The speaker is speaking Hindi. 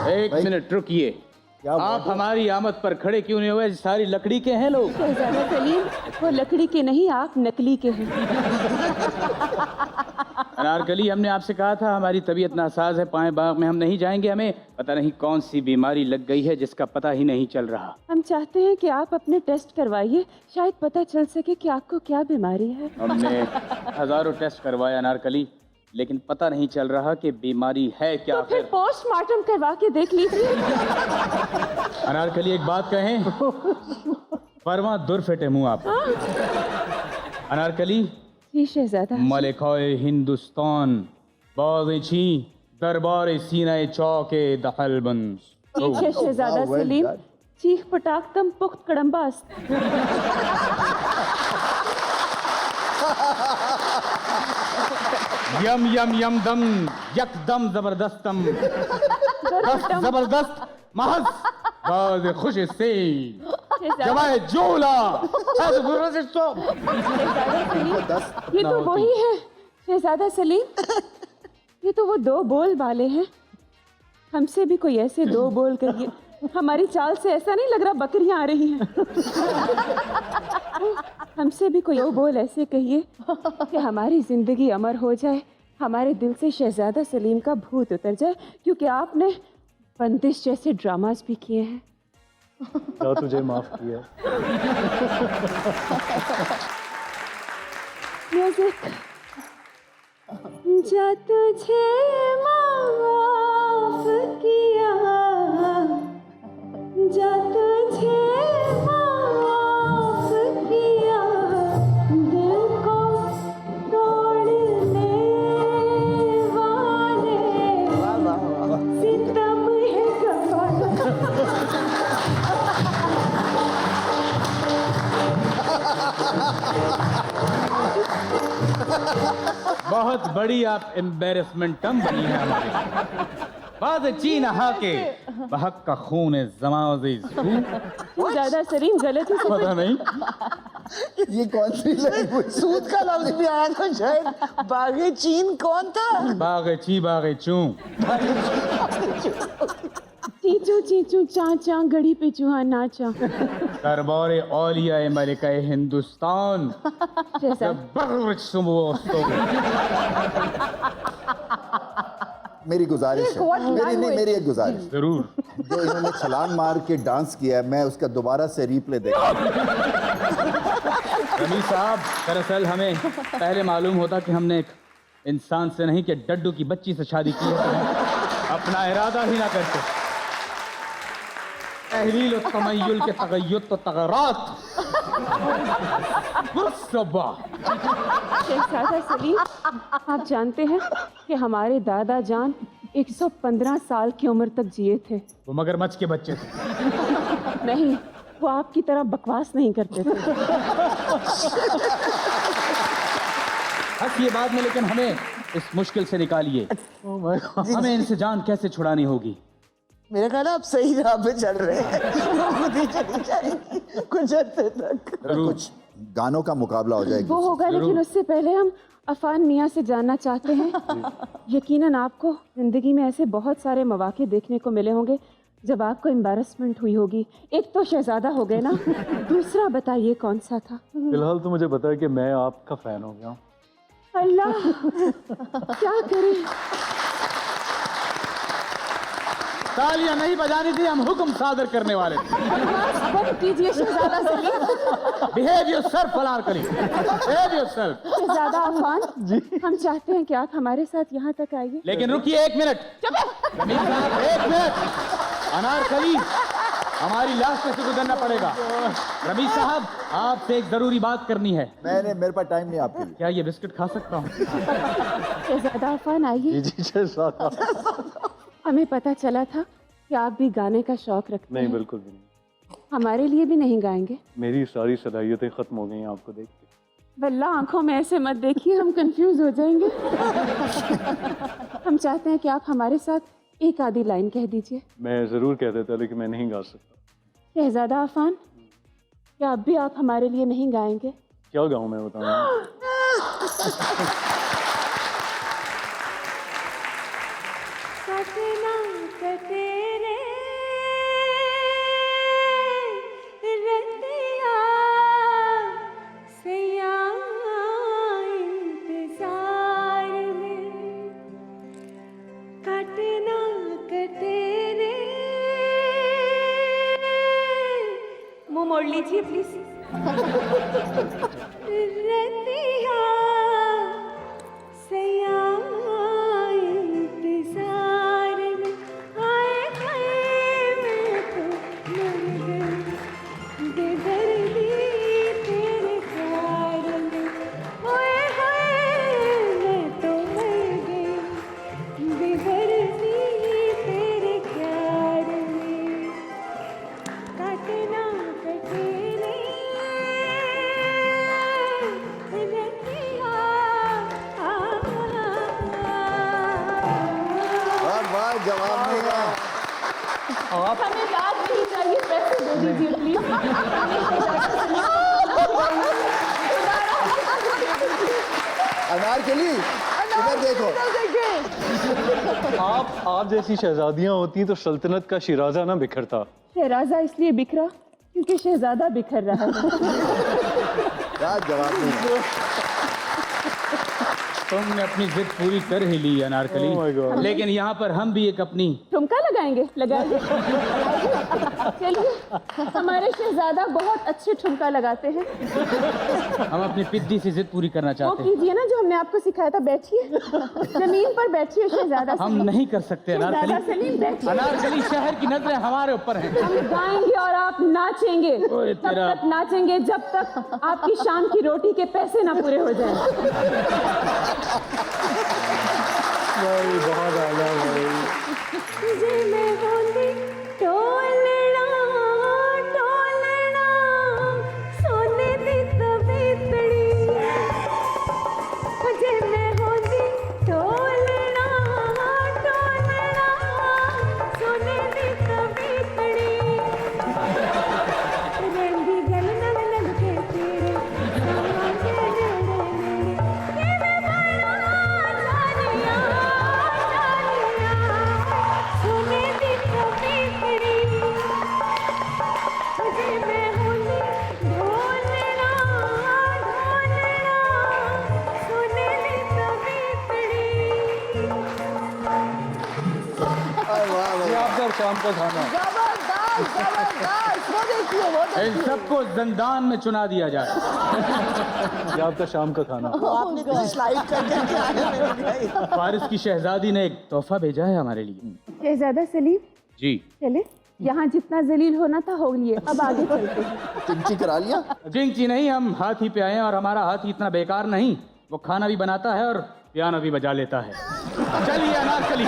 एक मिनट रुकिए, आप हमारी आमद पर खड़े क्यों नहीं हुए? सारी लकड़ी के हैं लोग। शहजादा सलीम, वो लकड़ी के नहीं, आप नकली के हैं। अनारकली, हमने आपसे कहा था हमारी तबीयत नासाज है, पाए बाग में हम नहीं जाएंगे। हमें पता नहीं कौन सी बीमारी लग गई है जिसका पता ही नहीं चल रहा। हम चाहते हैं कि आप अपने टेस्ट करवाइए, शायद पता चल सके कि आपको क्या बीमारी है। हमने हजारों टेस्ट करवाए अनारकली, लेकिन पता नहीं चल रहा कि बीमारी है क्या। तो फिर पोस्टमार्टम करवा के देख लीजिए। अनारकली, एक बात कहें, परवा दुर फेटे मुंह आप। अनारकली, जी शहजादा। मलिकाए हिंदुस्तान बाज़ी दरबार सीना चौके दखलबंद। ठीक है शहजादा सलीम, चीख पटाख तम पुख्त कड़म्बास। यम यम यम दम यकदम जबरदस्तम जबरदस्त महज बाज़ खुश से जवाए जोला। ये तो वही है शहजादा सलीम, ये तो वो दो बोल वाले हैं। हमसे भी कोई ऐसे दो बोल करिए, हमारी चाल से ऐसा नहीं लग रहा बकरियां आ रही हैं। हमसे भी कोई दो बोल ऐसे कहिए कि हमारी जिंदगी अमर हो जाए, हमारे दिल से शहजादा सलीम का भूत उतर जाए, क्योंकि आपने बंदिश जैसे ड्रामास भी किए हैं। क्या तुझे माफ किया? म्यूजिक। जा तुझे माफ किया, जा तुझे माफ किया, दिल को तोड़ने वाले सितम है बहुत बड़ी आप एम्बेरसमेंटम बनी है हमारी। बाद चीन हाके बहक का खून जमाज़ी ज्यादा सलीम गलत ही पता नहीं ये कौन सी लैंग्वेज? सूद का लफ्ज भी आया था शायद। बागे चीन कौन था? बागे चू चीचू चीचू चा चा गड़ी पे चूहा नाचा। दरबारे औलिया मलिका हिंदुस्तान जैसा मेरी गुजारिश है, मेरी एक गुजारिश, जरूर। जो इन्होंने छलांग मार के डांस किया है, मैं उसका दोबारा से रीप्ले देखूं। रमीज साहब, दरअसल हमें पहले मालूम होता कि हमने एक इंसान से नहीं कि डड्डू की बच्ची से शादी की है, तो हम अपना इरादा ही ना करते। तहलील और तमय्युल के तगय्युत तो तगरात। शहजादा सलीम, आप जानते हैं कि हमारे दादा जान 115 साल की उम्र तक जिए थे। वो मगरमच्छ के बच्चे थे। नहीं, वो आपकी तरह बकवास नहीं करते थे। हंसिए बाद में, लेकिन हमें इस मुश्किल से निकालिए। हमें इनसे जान कैसे छुड़ानी होगी? मेरा ख्याल है आप सही राह पे चल रहे हैं। वो खुद ही चली जाएगी कुछ अर्से तक। कुछ गानों का मुकाबला हो जाएगा। वो होगा, लेकिन उससे पहले हम अफान मियाँ से जानना चाहते हैं। यकीनन आपको जिंदगी में ऐसे बहुत सारे मौके देखने को मिले होंगे जब आपको एम्बैरेसमेंट हुई होगी। एक तो शहजादा हो गए ना, दूसरा बताइए कौन सा था? फिलहाल तो मुझे पता है कि मैं आपका फैन हो गया हूँ। अल्लाह, क्या करें। तालियां नहीं बजानी थी, हम हुक्म सादर करने वाले थे। बंद कीजिए शहजादा Salim. Behave yourself Anarkali, behave yourself. शहजादा अफान जी, हम चाहते हैं कि आप हमारे साथ यहाँ तक आइए। लेकिन रुकिए एक मिनट। रमीज साहब, एक मिनट। अनारकली, हमारी लाश से गुजरना पड़ेगा। रमीज साहब, आपसे एक जरूरी बात करनी है। मेरे पास टाइम नहीं आपके लिए। क्या ये बिस्किट खा सकता हूँ? शहजादा अफान आइए। जी शहजादा। हमें पता चला था कि आप भी गाने का शौक रखते नहीं, हैं। बिल्कुल भी नहीं। हमारे लिए भी नहीं गाएंगे? मेरी सारी सलाहियतें खत्म हो गई हैं आपको देख के। वल्ला आंखों में ऐसे मत देखिए, हम कंफ्यूज हो जाएंगे। हम चाहते हैं कि आप हमारे साथ एक आधी लाइन कह दीजिए। मैं जरूर कह देता, लेकिन मैं नहीं गा सकता। शहजादा अफान, क्या अब भी आप हमारे लिए नहीं गाएंगे? क्या गाऊं मैं, बताऊं? सपना का तेरा मोड़ लीजिए प्लीज। रतिया सया इंतजार में आए हाय मैं तो मर गई बेदर्दी तेरे प्यार में ओए हाय मैं तो मर गई बेदर्दी तेरे प्यार में काटना कटेले रतिया वाह जवाब नहीं है। हमें याद नहीं चाहिए, पैसे दे दीजिए प्लीज। अनारकली इधर देखो। आप जैसी शहजादियां होती तो सल्तनत का शिराजा ना बिखरता। शहराजा इसलिए बिखरा क्योंकि शहजादा बिखर रहा है। क्या जवाब नहीं है। तुमने अपनी जिद पूरी कर ही ली Oh my अनारकली, God. लेकिन यहाँ पर हम भी एक अपनी ठुमका लगाएंगे। चलिए, हमारे शहजादा बहुत अच्छे ठुमका लगाते हैं। हम अपनी पिद्दी से जिद पूरी करना वो चाहते हैं। कीजिए ना जो हमने आपको सिखाया था। बैठिए, जमीन पर बैठिए शहजादा हम सलीम। नहीं कर सकते शहजादा अनारकली। सलीम बैठिए। अनारकली, शहर की नजरें हमारे ऊपर हैं। हम गाएंगे और आप नाचेंगे। ओए तब तेरा- तक नाचेंगे जब तक आपकी शाम की रोटी के पैसे ना पूरे हो जाएं। भाई बहुत आला भाई। तुझे मैं बोली टोलना टोलना सोने दी तबीतड़ी। तुझे मैं बोली टोलना टोलना सोने दी तबीतड़ी। रंगी गल नव लग के तेरे सामां के नेड़े नेड़े ये मैं बड़ा जानिया जानिया सोने दी तबीतड़ी। तुझे मैं होली ढोलना ढोलना सोने दी तबीतड़ी। वाह वाह ये आपका शाम का खाना। जबरदस्त जबरदस्त। वो देखिए वो इन सबको जिंदान में चुना दिया जाए। ये आपका शाम का खाना। आपने कुछ स्लाइड करके क्या है? फारिस की शहजादी ने एक तोहफा भेजा है हमारे लिए। शहजादा सलीम, जी, चले, यहाँ जितना जलील होना था हो लिए, अब आगे चलते हैं। चिंची करा लिया। जिंची नहीं, हम हाथी पे आए हैं और हमारा हाथी इतना बेकार नहीं, वो खाना भी बनाता है और पियानो भी बजा लेता है। चलिए अनारकली।